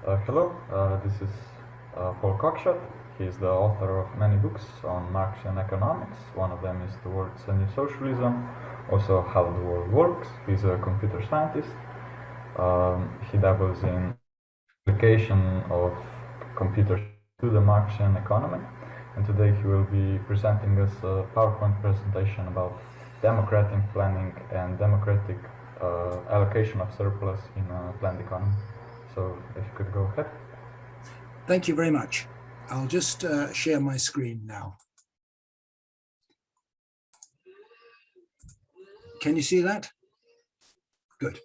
Hello, this is Paul Cockshott. He's the author of many books on Marxian economics. One of them is Towards a New Socialism, also How the World Works. He's a computer scientist. He dabbles in application of computers to the Marxian economy. And today he will be presenting us a PowerPoint presentation about democratic planning and democratic allocation of surplus in a planned economy. So if you could go ahead. Thank you very much. I'll just share my screen now. Can you see that? Good.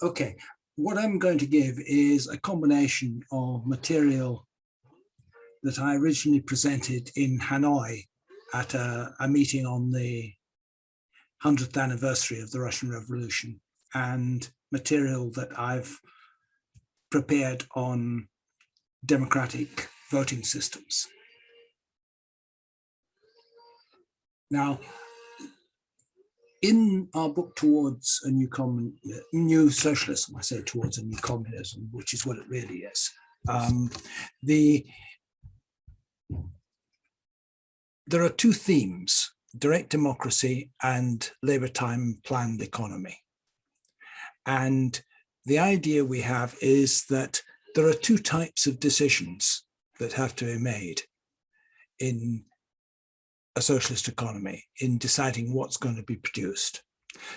Okay. What I'm going to give is a combination of material that I originally presented in Hanoi at a meeting on the 100th anniversary of the Russian Revolution, and material that I've prepared on democratic voting systems. Now, in our book Towards a New Socialism, I say Towards a New Communism, which is what it really is, there are two themes: direct democracy and labor time planned economy. And the idea we have is that there are two types of decisions that have to be made in a socialist economy in deciding what's going to be produced.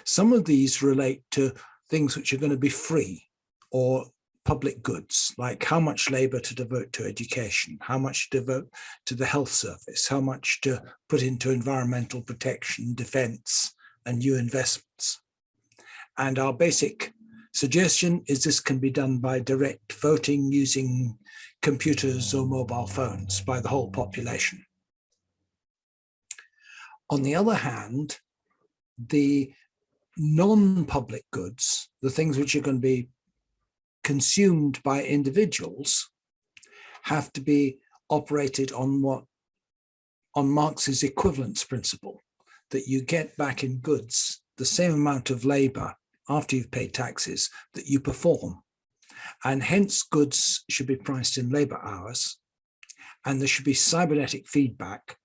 Some of these relate to things which are going to be free or public goods, like how much labor to devote to education, how much to devote to the health service, how much to put into environmental protection, defense, and new investments. And our basic suggestion is this can be done by direct voting using computers or mobile phones by the whole population. On the other hand, the non-public goods, the things which are going to be consumed by individuals, have to be operated on Marx's equivalence principle, that you get back in goods the same amount of labor after you've paid taxes that you perform. And hence goods should be priced in labor hours, and there should be cybernetic feedback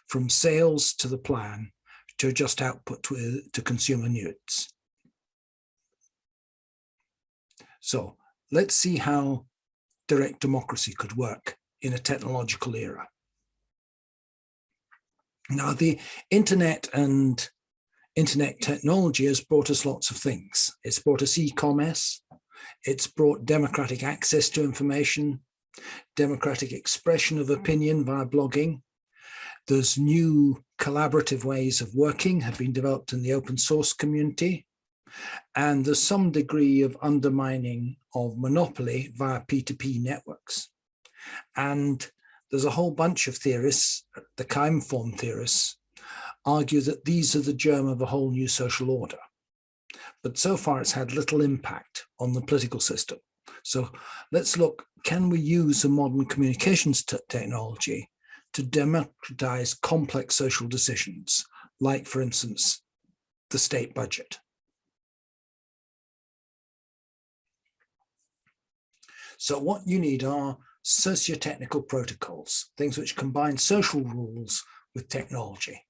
from sales to the plan to adjust output to consumer needs. So let's see how direct democracy could work in a technological era. Now, the internet and internet technology has brought us lots of things. It's brought us e-commerce, it's brought democratic access to information, democratic expression of opinion via blogging. There's new collaborative ways of working have been developed in the open source community, and there's some degree of undermining of monopoly via P2P networks. And there's a whole bunch of theorists, the Keimform theorists, argue that these are the germ of a whole new social order. But so far it's had little impact on the political system. So let's look, can we use a modern communications technology to democratize complex social decisions, like, for instance, the state budget? So what you need are socio-technical protocols, things which combine social rules with technology.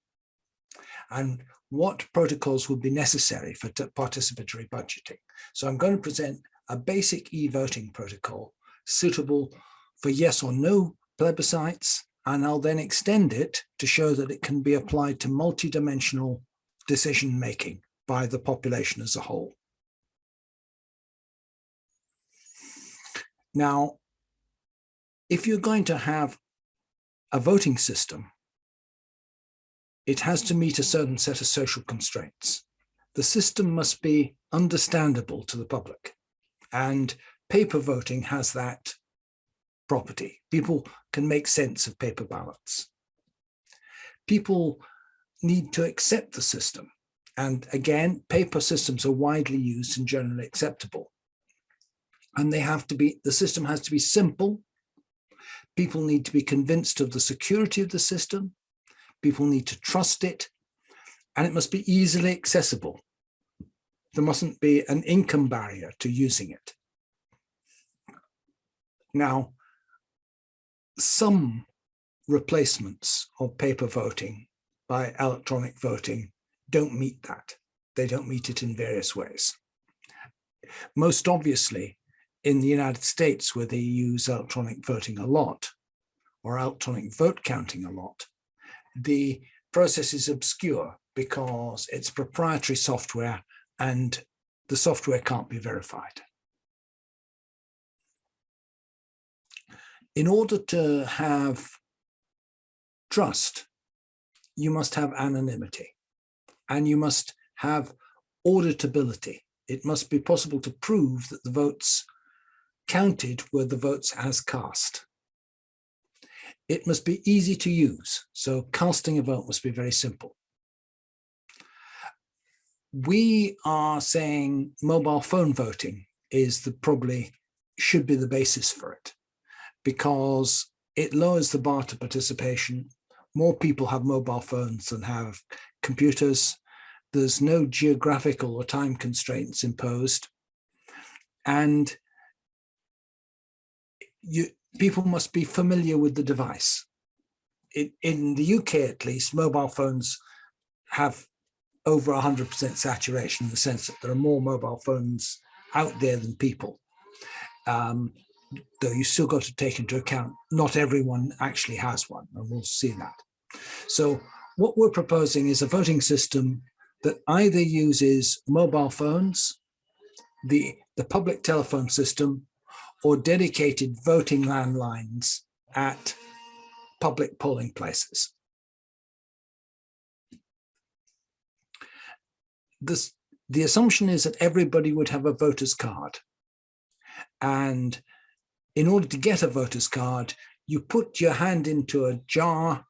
And what protocols would be necessary for participatory budgeting? So I'm going to present a basic e-voting protocol suitable for yes or no plebiscites, and I'll then extend it to show that it can be applied to multidimensional decision-making by the population as a whole. Now, if you're going to have a voting system, it has to meet a certain set of social constraints. The system must be understandable to the public, and paper voting has that property. People can make sense of paper ballots. People need to accept the system, and again, paper systems are widely used and generally acceptable. And the system has to be simple. People need to be convinced of the security of the system. People need to trust it, and it must be easily accessible. There mustn't be an income barrier to using it. Now, some replacements of paper voting by electronic voting don't meet that. They don't meet it in various ways. Most obviously, in the United States, where they use electronic voting a lot, or electronic vote counting a lot, the process is obscure because it's proprietary software and the software can't be verified. In order to have trust, you must have anonymity and you must have auditability. It must be possible to prove that the votes counted were the votes as cast. It must be easy to use, so casting a vote must be very simple. We are saying mobile phone voting is probably should be the basis for it, because it lowers the bar to participation. More people have mobile phones than have computers. There's no geographical or time constraints imposed. And people must be familiar with the device. In the UK, at least, mobile phones have over 100% saturation in the sense that there are more mobile phones out there than people. Though you still got to take into account not everyone actually has one, and we'll see that. So what we're proposing is a voting system that either uses mobile phones, the public telephone system, or dedicated voting landlines at public polling places. The assumption is that everybody would have a voter's card. And in order to get a voter's card, you put your hand into a jar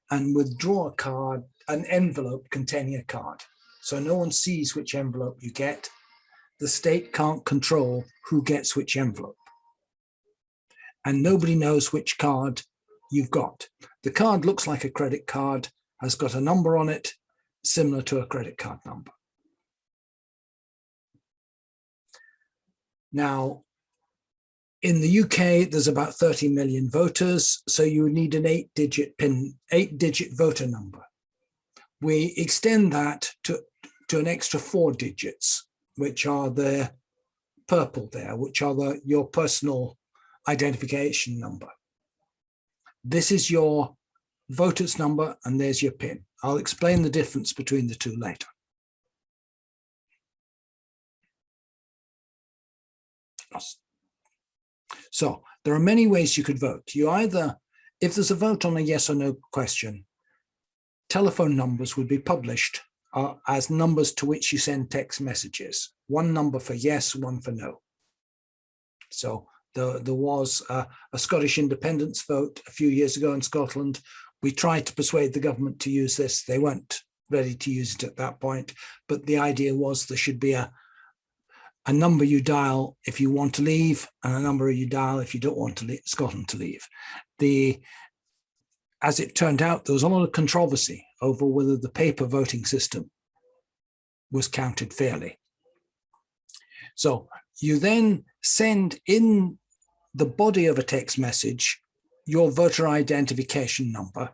and withdraw a card, an envelope containing a card. So no one sees which envelope you get. The state can't control who gets which envelope. And nobody knows which card you've got. The card looks like a credit card, has got a number on it, similar to a credit card number. Now, in the UK, there's about 30 million voters, so you would need an 8-digit voter number. We extend that to an extra 4 digits, which are the purple there, which are your personal identification number. This is your voter's number, and there's your PIN. I'll explain the difference between the two later. So there are many ways you could vote. You either, if there's a vote on a yes or no question, telephone numbers would be published as numbers to which you send text messages. One number for yes, one for no. So there was a Scottish independence vote a few years ago in Scotland. We tried to persuade the government to use this. They weren't ready to use it at that point. But the idea was there should be a number you dial if you want to leave, and a number you dial if you don't want Scotland to leave. As it turned out, there was a lot of controversy over whether the paper voting system was counted fairly. So you then send in the body of a text message your voter identification number.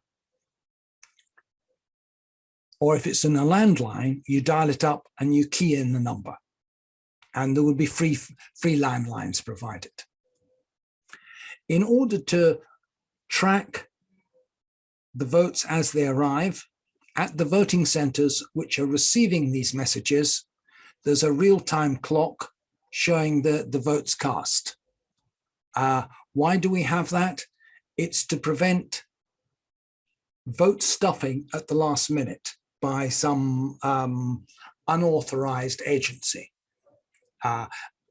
Or if it's in a landline, you dial it up and you key in the number. And there would be free landlines provided. In order to track the votes as they arrive at the voting centers which are receiving these messages, there's a real-time clock showing the votes cast. Why do we have that? It's to prevent vote stuffing at the last minute by some unauthorized agency.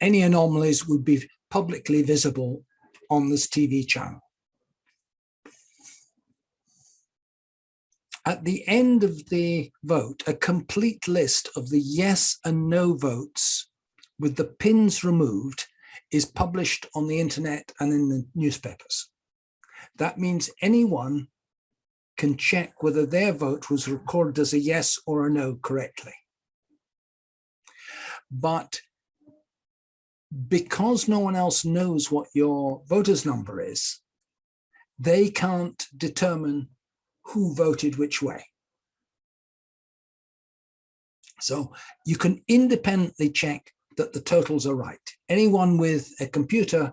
Any anomalies would be publicly visible on this TV channel. At the end of the vote, a complete list of the yes and no votes with the pins removed is published on the internet and in the newspapers. That means anyone can check whether their vote was recorded as a yes or a no correctly. But because no one else knows what your voters number is, they can't determine who voted which way. So you can independently check that the totals are right. Anyone with a computer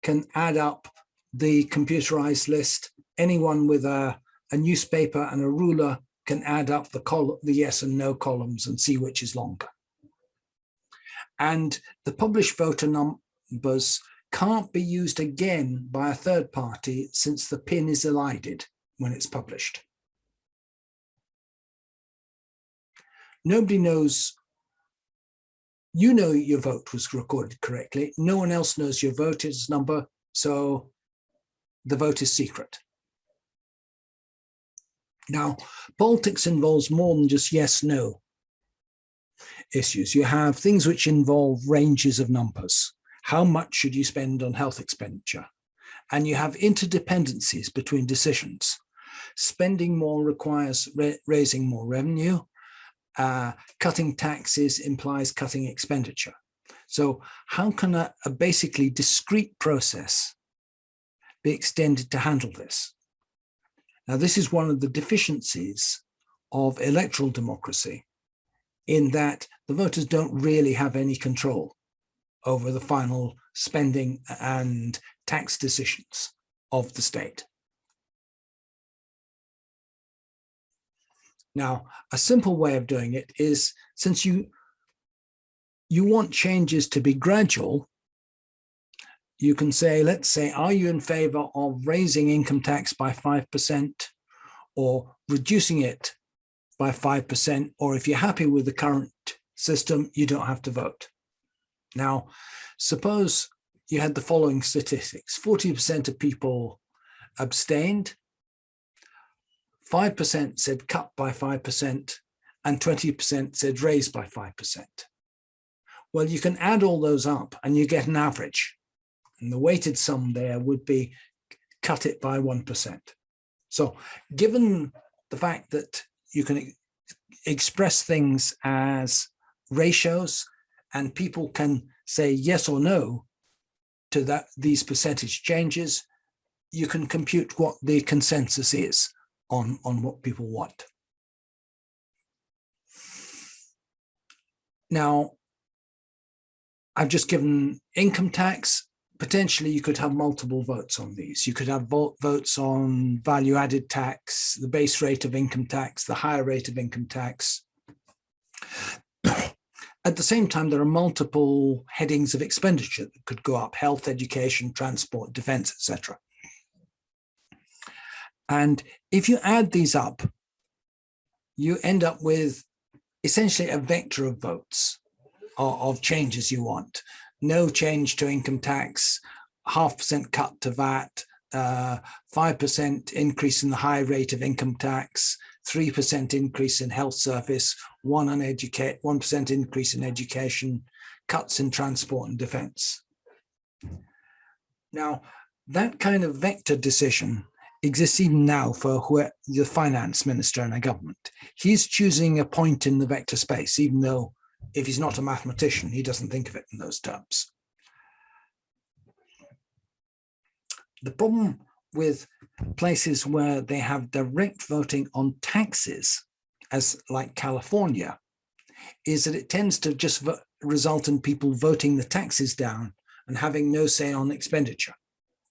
can add up the computerized list. Anyone with a newspaper and a ruler can add up the yes and no columns and see which is longer. And the published voter numbers can't be used again by a third party since the PIN is elided when it's published. Nobody knows, you know your vote was recorded correctly. No one else knows your voters number, so the vote is secret. Now, politics involves more than just yes, no issues. You have things which involve ranges of numbers. How much should you spend on health expenditure? And you have interdependencies between decisions. Spending more requires raising more revenue. Cutting taxes implies cutting expenditure. So how can a basically discrete process be extended to handle this? Now, this is one of the deficiencies of electoral democracy, in that the voters don't really have any control over the final spending and tax decisions of the state. Now, a simple way of doing it is, since you want changes to be gradual, you can say, let's say, are you in favor of raising income tax by 5% or reducing it by 5%? Or if you're happy with the current system, you don't have to vote. Now, suppose you had the following statistics. 40% of people abstained, 5% said cut by 5%, and 20% said raise by 5%. Well, you can add all those up and you get an average. And the weighted sum there would be cut it by 1%. So given the fact that you can express things as ratios and people can say yes or no to these percentage changes, you can compute what the consensus is on what people want. Now, I've just given income tax. Potentially, you could have multiple votes on these. You could have votes on value-added tax, the base rate of income tax, the higher rate of income tax. At the same time, there are multiple headings of expenditure that could go up: health, education, transport, defense, etc. And if you add these up, you end up with essentially a vector of votes of changes you want. No change to income tax, 0.5% cut to VAT, 5% increase in the high rate of income tax, 3% increase in health service, 1% increase in education, cuts in transport and defense. Now, that kind of vector decision exists even now for the finance minister in a government. He's choosing a point in the vector space, even though if he's not a mathematician, he doesn't think of it in those terms. The problem with places where they have direct voting on taxes, as like California, is that it tends to just result in people voting the taxes down and having no say on expenditure.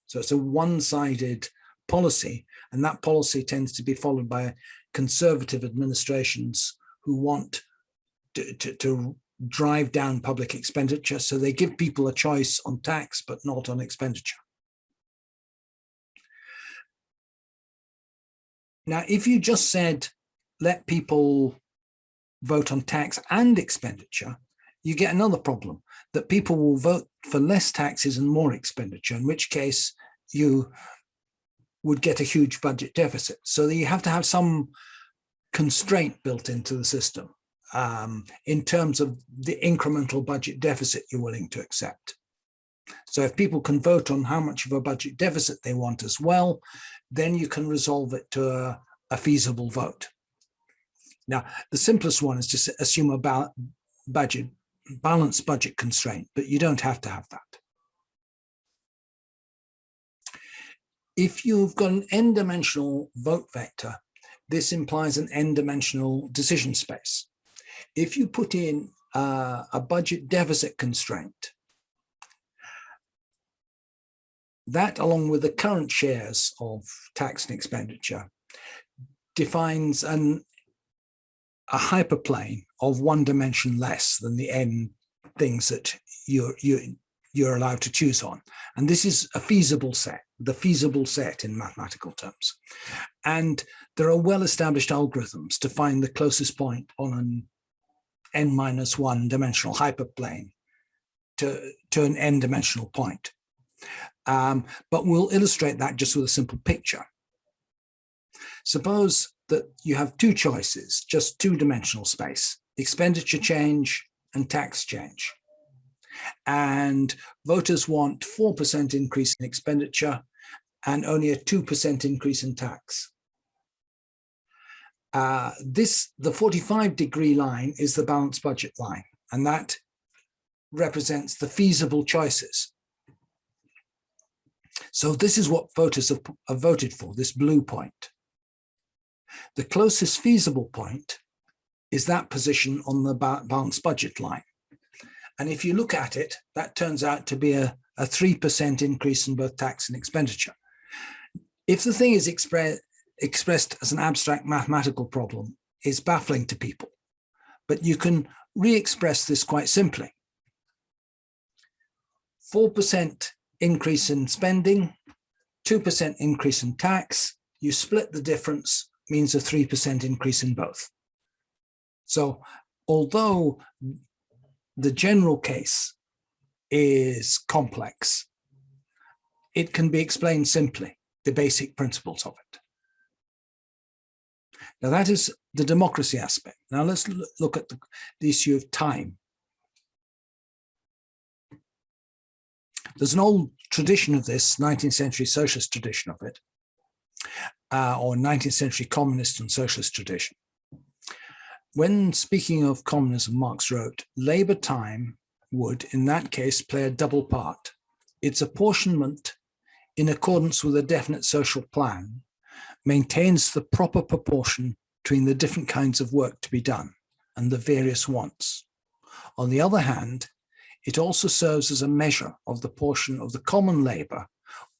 So it's a one-sided policy, and that policy tends to be followed by conservative administrations who want to drive down public expenditure. So they give people a choice on tax, but not on expenditure. Now, if you just said, let people vote on tax and expenditure, you get another problem, that people will vote for less taxes and more expenditure, in which case you would get a huge budget deficit. So you have to have some constraint built into the system in terms of the incremental budget deficit you're willing to accept. So if people can vote on how much of a budget deficit they want as well, then you can resolve it to a feasible vote. Now, the simplest one is to assume a budget balanced budget constraint, but you don't have to have that. If you've got an n-dimensional vote vector, this implies an n-dimensional decision space. If you put in a budget deficit constraint, that, along with the current shares of tax and expenditure, defines a hyperplane of one dimension less than the n things that you're allowed to choose on. And this is a feasible set, the feasible set in mathematical terms. And there are well-established algorithms to find the closest point on an n-1 dimensional hyperplane to an n-dimensional point. But we'll illustrate that just with a simple picture. Suppose that you have two choices, just two-dimensional space, expenditure change and tax change. And voters want 4% increase in expenditure and only a 2% increase in tax. The 45-degree line is the balanced budget line, and that represents the feasible choices. So this is what voters have voted for, this blue point. The closest feasible point is that position on the balanced budget line. And if you look at it, that turns out to be a 3% increase in both tax and expenditure. If the thing is expressed as an abstract mathematical problem, it's baffling to people. But you can re-express this quite simply. 4% increase in spending, 2% increase in tax, you split the difference, means a 3% increase in both. So although the general case is complex, it can be explained simply, the basic principles of it. Now that is the democracy aspect. Now let's look at the issue of time. There's an old tradition of this, 19th century socialist tradition of it, or 19th century communist and socialist tradition. When speaking of communism, Marx wrote, labor time would, in that case, play a double part. Its apportionment, in accordance with a definite social plan, maintains the proper proportion between the different kinds of work to be done and the various wants. On the other hand, it also serves as a measure of the portion of the common labor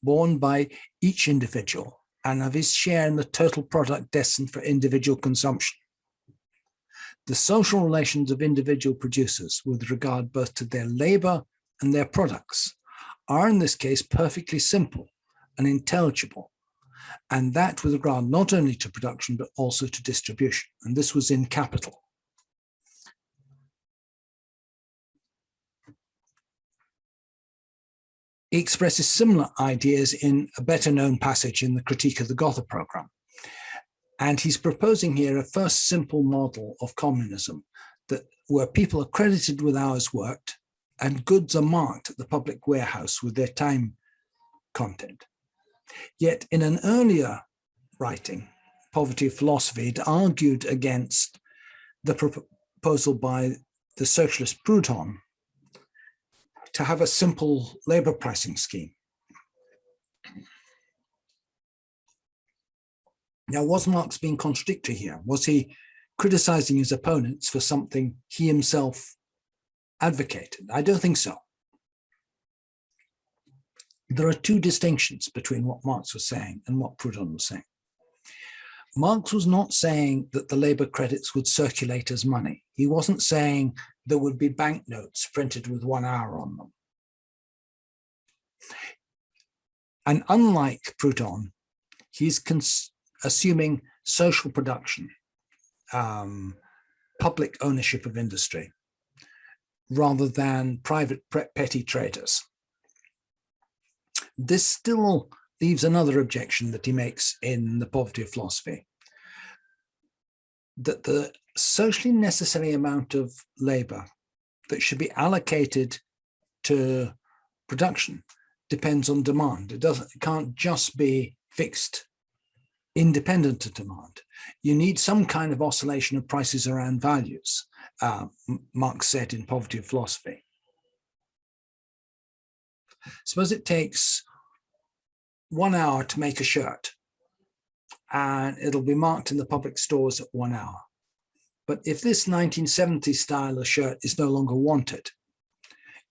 borne by each individual and of his share in the total product destined for individual consumption. The social relations of individual producers with regard both to their labor and their products are in this case perfectly simple and intelligible, and that with regard not only to production but also to distribution, and this was in Capital. He expresses similar ideas in a better known passage in the Critique of the Gotha program. And he's proposing here a first simple model of communism where people are credited with hours worked and goods are marked at the public warehouse with their time content. Yet in an earlier writing, Poverty of Philosophy, it argued against the proposal by the socialist Proudhon to have a simple labor pricing scheme. Now, was Marx being contradictory here? Was he criticizing his opponents for something he himself advocated? I don't think so. There are two distinctions between what Marx was saying and what Proudhon was saying. Marx was not saying that the labor credits would circulate as money. He wasn't saying there would be banknotes printed with 1 hour on them. And unlike Proudhon, he's assuming social production, public ownership of industry, rather than private petty traders. This still leaves another objection that he makes in the Poverty of Philosophy, that the socially necessary amount of labor that should be allocated to production depends on demand. It can't just be fixed independent of demand. You need some kind of oscillation of prices around values. Marx said in Poverty of Philosophy. Suppose it takes 1 hour to make a shirt, and it'll be marked in the public stores at 1 hour. But if this 1970s style of shirt is no longer wanted,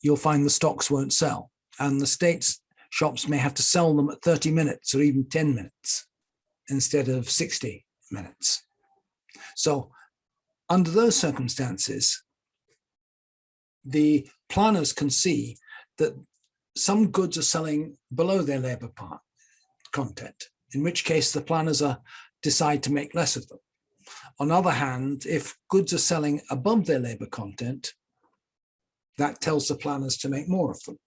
you'll find the stocks won't sell, and the state's shops may have to sell them at 30 minutes or even 10 minutes instead of 60 minutes. So under those circumstances, the planners can see that some goods are selling below their labor content, in which case the planners decide to make less of them. On the other hand, if goods are selling above their labor content, that tells the planners to make more of them.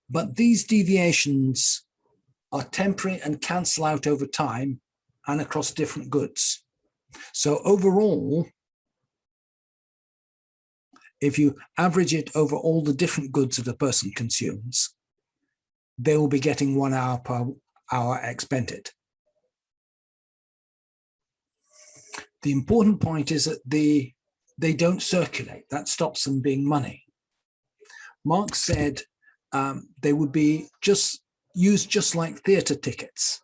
But these deviations are temporary and cancel out over time and across different goods. So overall, if you average it over all the different goods that a person consumes, they will be getting 1 hour per hour expended. The important point is that they don't circulate. That stops them being money. Marx said they would be used just like theatre tickets.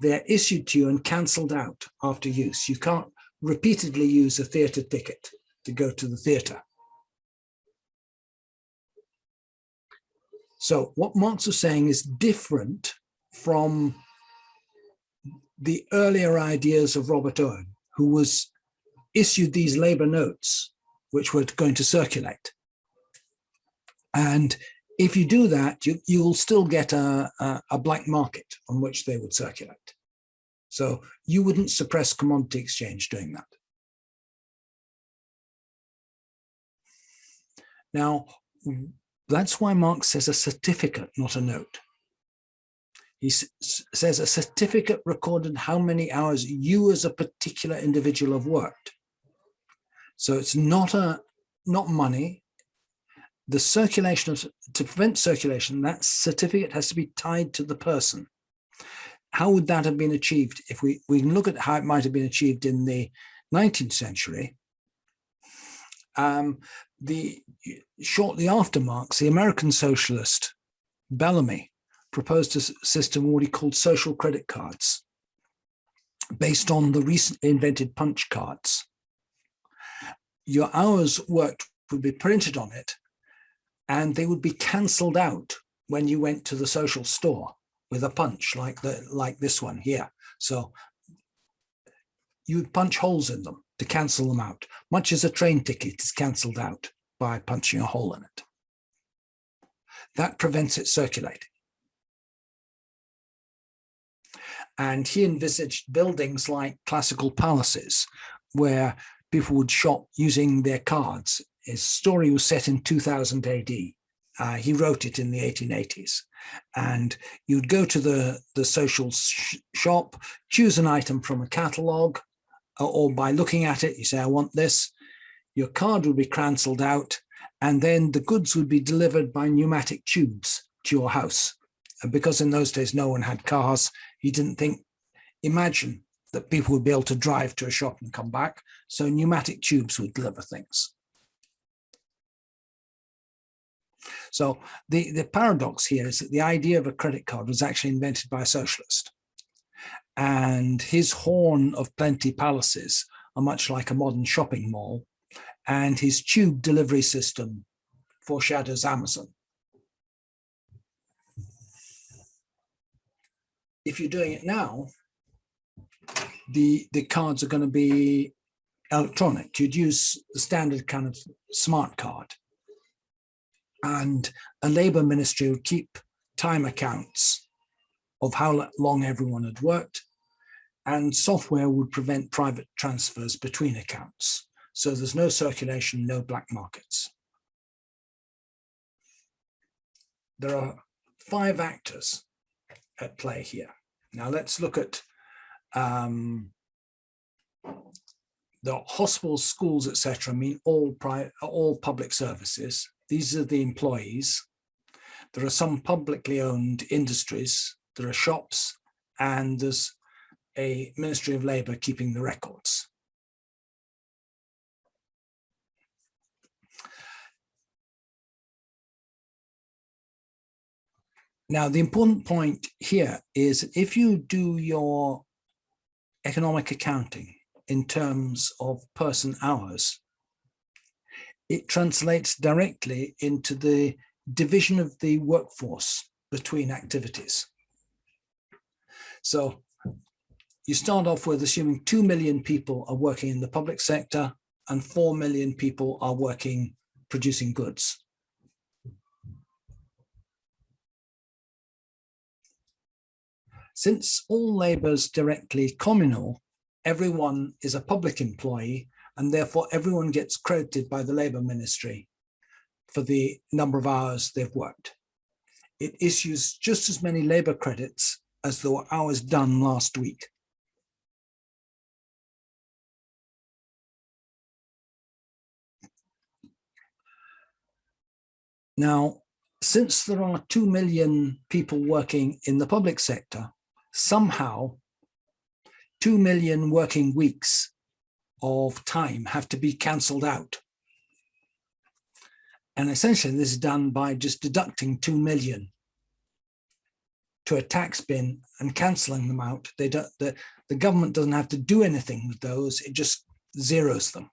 They're issued to you and cancelled out after use. You can't repeatedly use a theatre ticket to go to the theatre. So what Marx was saying is different from the earlier ideas of Robert Owen, who was issued these labor notes, which were going to circulate. And if you do that, you will still get a black market on which they would circulate. So you wouldn't suppress commodity exchange doing that. Now, that's why Marx says a certificate, not a note. He says a certificate recorded how many hours you as a particular individual have worked. So it's not money. The circulation to prevent circulation, that certificate has to be tied to the person. How would that have been achieved? If we can look at how it might have been achieved in the 19th century. Shortly after Marx, the American socialist Bellamy proposed a system of what he called social credit cards, based on the recently invented punch cards. Your hours worked would be printed on it, and they would be cancelled out when you went to the social store with a punch like this one here. So you'd punch holes in them to cancel them out, much as a train ticket is cancelled out by punching a hole in it. That prevents it circulating. And he envisaged buildings like classical palaces where people would shop using their cards. His story was set in 2000 AD. He wrote it in the 1880s. And you'd go to the social shop, choose an item from a catalogue, or by looking at it, you say, I want this. Your card would be cancelled out, and then the goods would be delivered by pneumatic tubes to your house. And because in those days no one had cars, he didn't imagine that people would be able to drive to a shop and come back. So pneumatic tubes would deliver things. So the paradox here is that the idea of a credit card was actually invented by a socialist. And his horn of plenty palaces are much like a modern shopping mall. And his tube delivery system foreshadows Amazon. If you're doing it now, the cards are going to be electronic. You'd use the standard kind of smart card. And a Labour ministry would keep time accounts of how long everyone had worked, and software would prevent private transfers between accounts. So there's no circulation, no black markets. There are 5 actors at play here. Now let's look at the hospitals, schools, etc. mean all public services. These are the employees. There are some publicly owned industries. There are shops, and there's a Ministry of Labour keeping the records. Now, the important point here is if you do your economic accounting in terms of person hours, it translates directly into the division of the workforce between activities. So you start off with assuming 2 million people are working in the public sector and 4 million people are working producing goods. Since all labour is directly communal, everyone is a public employee, and therefore everyone gets credited by the Labour Ministry for the number of hours they've worked. It issues just as many labour credits as there were hours done last week. Now, since there are 2 million people working in the public sector, somehow 2 million working weeks of time have to be cancelled out. And essentially this is done by just deducting 2 million to a tax bin and cancelling them out. The government doesn't have to do anything with those, it just zeroes them.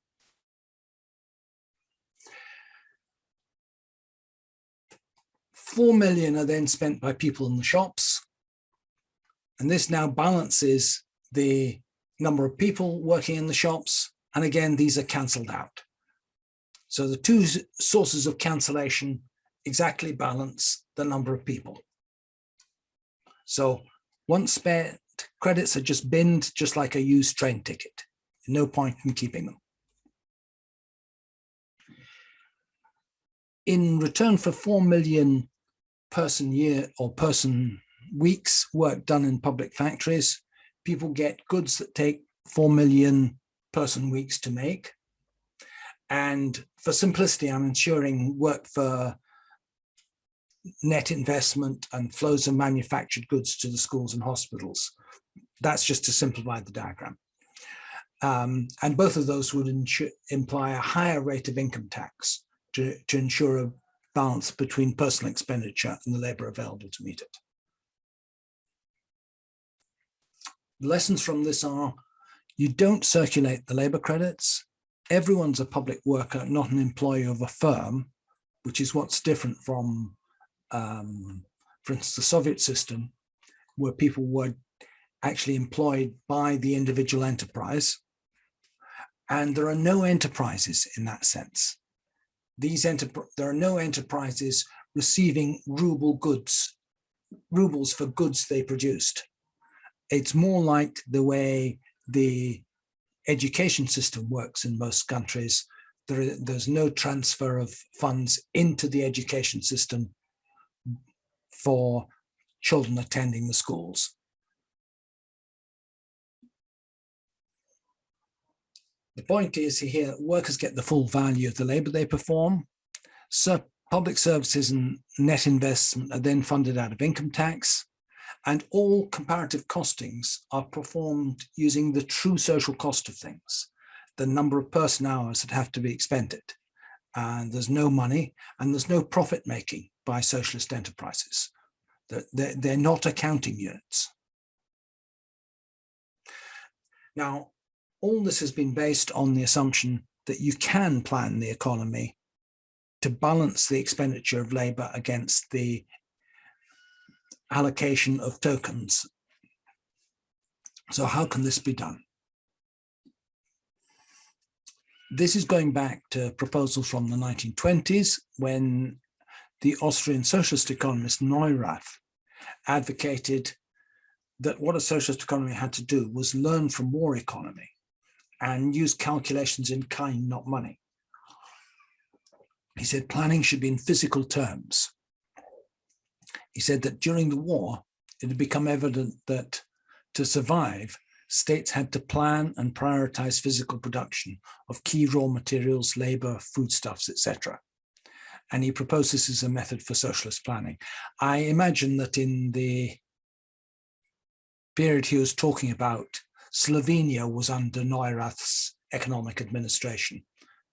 $4 million are then spent by people in the shops. And this now balances the number of people working in the shops. And again, these are cancelled out. So the two sources of cancellation exactly balance the number of people. So once spent, credits are just binned, just like a used train ticket. No point in keeping them. In return for 4 million person year or person weeks work done in public factories, people get goods that take 4 million person weeks to make. And for simplicity, I'm ensuring work for net investment and flows of manufactured goods to the schools and hospitals. That's just to simplify the diagram. And both of those would imply a higher rate of income tax to ensure a balance between personal expenditure and the labour available to meet it. The lessons from this are, you don't circulate the labour credits. Everyone's a public worker, not an employee of a firm, which is what's different from, for instance, the Soviet system, where people were actually employed by the individual enterprise. And there are no enterprises in that sense. There are no enterprises receiving rubles for goods they produced. It's more like the way the education system works in most countries. There's no transfer of funds into the education system for children attending the schools. The point is here, workers get the full value of the labour they perform. So public services and net investment are then funded out of income tax, and all comparative costings are performed using the true social cost of things, the number of person hours that have to be expended. And there's no money and there's no profit making by socialist enterprises. They're not accounting units. Now, all this has been based on the assumption that you can plan the economy to balance the expenditure of labour against the allocation of tokens. So how can this be done? This is going back to proposals from the 1920s, when the Austrian socialist economist Neurath advocated that what a socialist economy had to do was learn from war economy and use calculations in kind, not money. He said planning should be in physical terms. He said that during the war, it had become evident that to survive, states had to plan and prioritize physical production of key raw materials, labor, foodstuffs, etc. And he proposed this as a method for socialist planning. I imagine that in the period he was talking about, Slovenia was under Neurath's economic administration,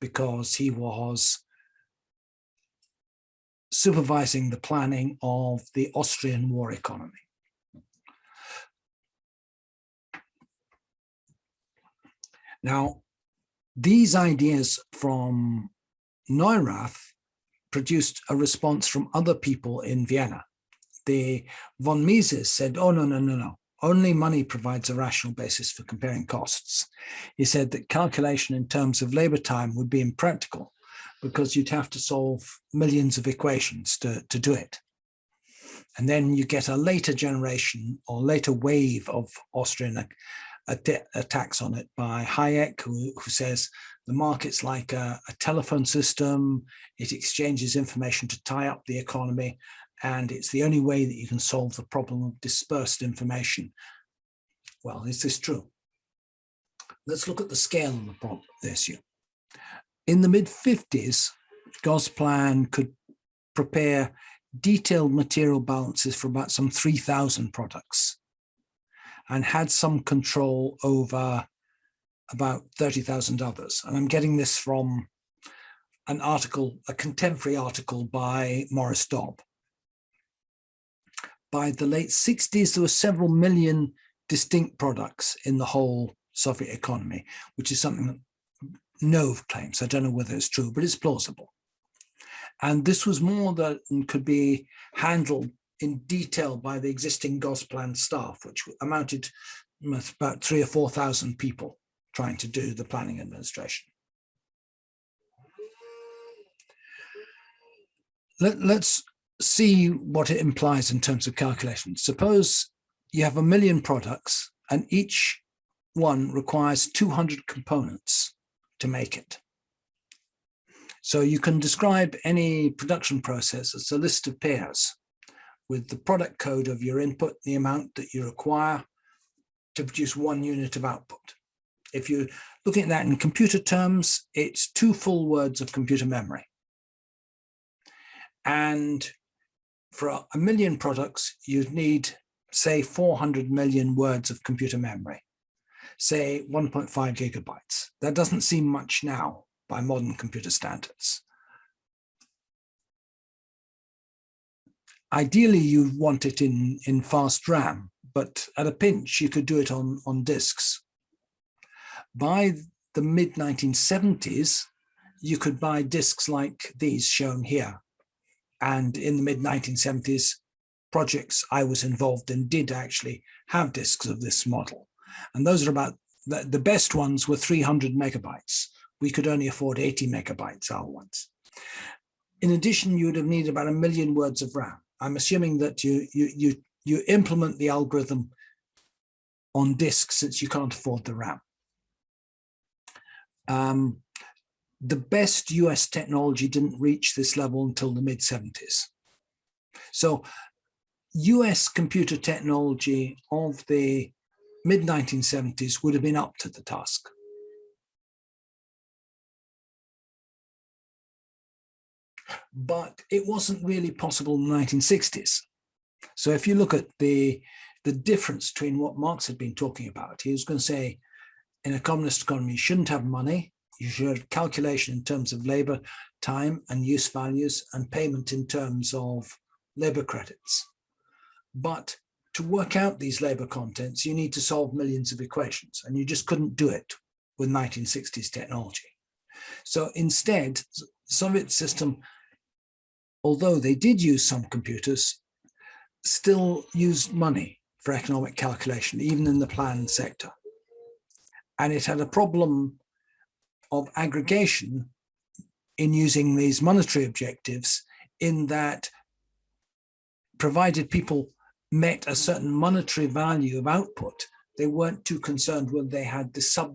because he was supervising the planning of the Austrian war economy. Now, these ideas from Neurath produced a response from other people in Vienna. The von Mises said, oh, no. Only money provides a rational basis for comparing costs. He said that calculation in terms of labor time would be impractical because you'd have to solve millions of equations to do it. And then you get a later generation or later wave of Austrian attacks on it by Hayek, who says the market's like a telephone system. It exchanges information to tie up the economy, and it's the only way that you can solve the problem of dispersed information. Well, is this true? Let's look at the scale of the problem, the issue. In the mid-50s, Gosplan could prepare detailed material balances for about some 3,000 products and had some control over about 30,000 others. And I'm getting this from an article, a contemporary article by Morris Dobb. By the late 60s, there were several million distinct products in the whole Soviet economy, which is something that Nove claims. I don't know whether it's true, but it's plausible. And this was more than could be handled in detail by the existing Gosplan staff, which amounted to about 3,000 or 4,000 people trying to do the planning administration. Let's see what it implies in terms of calculation. Suppose you have 1 million products and each one requires 200 components to make it. So you can describe any production process as a list of pairs with the product code of your input, the amount that you require to produce 1 unit of output. If you're looking at that in computer terms, it's 2 full words of computer memory. And for 1 million products, you'd need, say, 400 million words of computer memory, say 1.5 gigabytes. That doesn't seem much now by modern computer standards. Ideally, you want it in fast RAM, but at a pinch, you could do it on disks. By the mid-1970s, you could buy disks like these shown here. And in the mid-1970s, projects I was involved in did actually have disks of this model. And those are about, the best ones were 300 megabytes. We could only afford 80 megabytes, our ones. In addition, you would have needed about 1 million words of RAM. I'm assuming that you implement the algorithm on disk since you can't afford the RAM. The best US technology didn't reach this level until the mid-70s. So US computer technology of the mid-1970s would have been up to the task. But it wasn't really possible in the 1960s. So if you look at the difference between what Marx had been talking about, he was going to say, in a communist economy, you shouldn't have money. You should have calculation in terms of labor time and use values and payment in terms of labor credits. But to work out these labor contents, you need to solve millions of equations, and you just couldn't do it with 1960s technology. So instead, the Soviet system, although they did use some computers, still used money for economic calculation, even in the planned sector. And it had a problem of aggregation in using these monetary objectives, in that provided people met a certain monetary value of output, they weren't too concerned whether they had the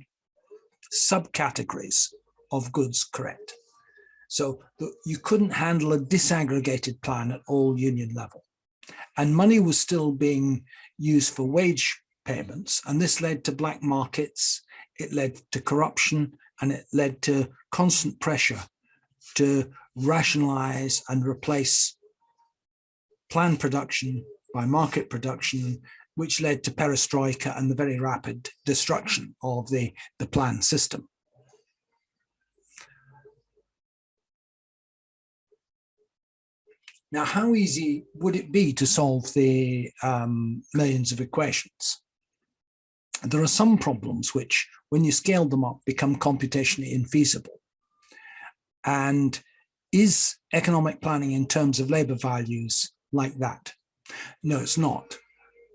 subcategories of goods correct. So you couldn't handle a disaggregated plan at all union level. And money was still being used for wage payments, and this led to black markets, it led to corruption, and it led to constant pressure to rationalize and replace planned production by market production, which led to perestroika and the very rapid destruction of the planned system. Now, how easy would it be to solve the millions of equations? There are some problems which, when you scale them up, become computationally infeasible. And is economic planning in terms of labor values like that? No, it's not.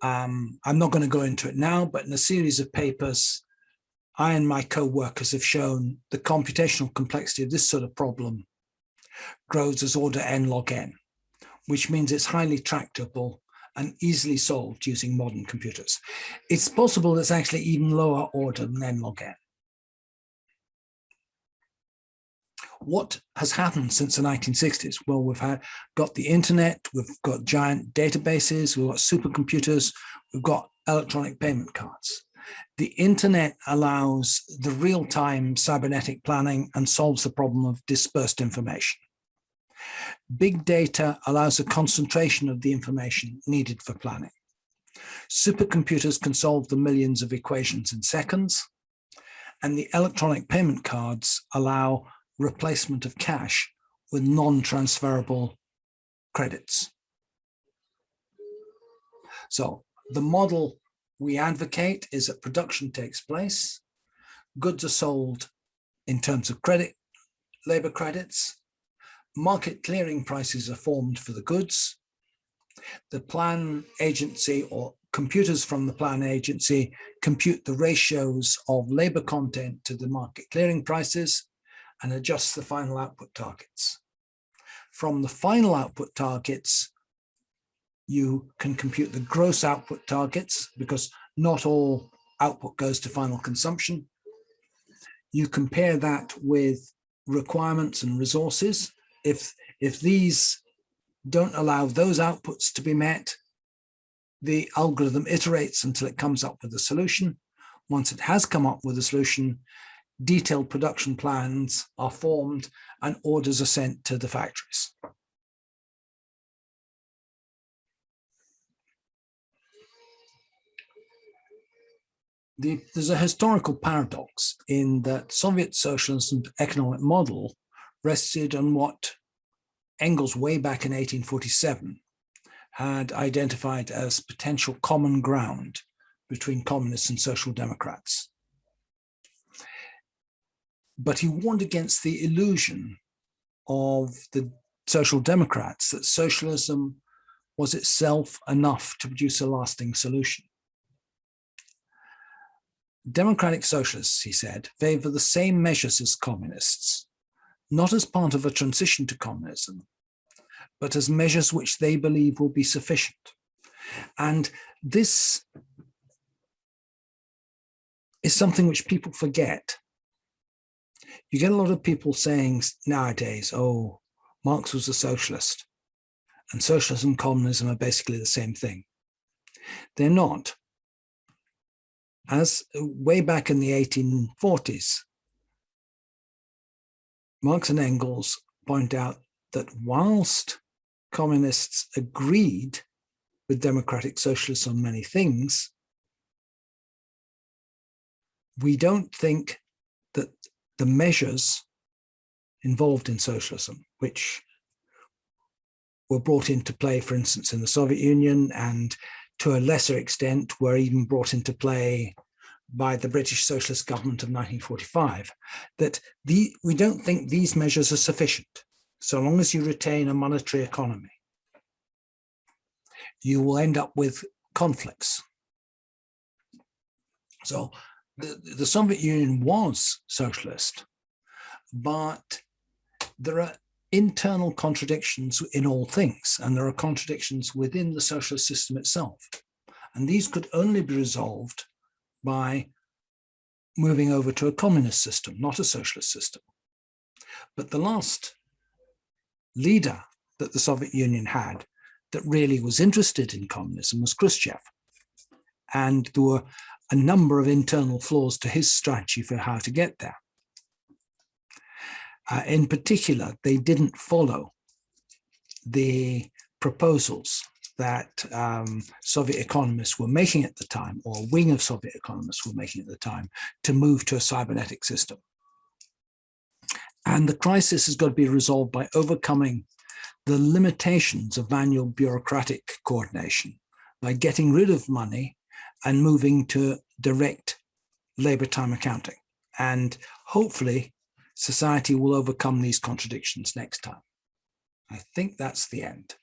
I'm not going to go into it now, but in a series of papers, I and my co-workers have shown the computational complexity of this sort of problem grows as order n log n, which means it's highly tractable and easily solved using modern computers. It's possible it's actually even lower order than n log n. What has happened since the 1960s? Well, we've got the internet, we've got giant databases, we've got supercomputers, we've got electronic payment cards. The internet allows the real-time cybernetic planning and solves the problem of dispersed information. Big data allows a concentration of the information needed for planning. Supercomputers can solve the millions of equations in seconds, and the electronic payment cards allow replacement of cash with non-transferable credits. So the model we advocate is that production takes place, goods are sold in terms of credit, labor credits, market clearing prices are formed for the goods, the plan agency or computers from the plan agency compute the ratios of labor content to the market clearing prices and adjust the final output targets. From the final output targets, you can compute the gross output targets because not all output goes to final consumption. You compare that with requirements and resources. If these don't allow those outputs to be met, the algorithm iterates until it comes up with a solution. Once it has come up with a solution, detailed production plans are formed and orders are sent to the factories. There's a historical paradox in that Soviet socialism's economic model rested on what Engels way back in 1847 had identified as potential common ground between communists and social democrats. But he warned against the illusion of the social democrats that socialism was itself enough to produce a lasting solution. Democratic socialists, he said, favor the same measures as communists, not as part of a transition to communism, but as measures which they believe will be sufficient. And this is something which people forget. You get a lot of people saying nowadays, oh, Marx was a socialist, and socialism and communism are basically the same thing. They're not. As way back in the 1840s, Marx and Engels point out that whilst communists agreed with democratic socialists on many things, we don't think that the measures involved in socialism, which were brought into play, for instance, in the Soviet Union, and to a lesser extent were even brought into play by the British Socialist government of 1945, that we don't think these measures are sufficient. So long as you retain a monetary economy, you will end up with conflicts. So the Soviet Union was socialist, but there are internal contradictions in all things, and there are contradictions within the socialist system itself. And these could only be resolved by moving over to a communist system, not a socialist system. But the last leader that the Soviet Union had that really was interested in communism was Khrushchev. And there were a number of internal flaws to his strategy for how to get there. In particular, they didn't follow the proposals that Soviet economists were making at the time, or a wing of Soviet economists were making at the time, to move to a cybernetic system. And the crisis has got to be resolved by overcoming the limitations of manual bureaucratic coordination by getting rid of money and moving to direct labor time accounting. And hopefully society will overcome these contradictions next time. I think that's the end.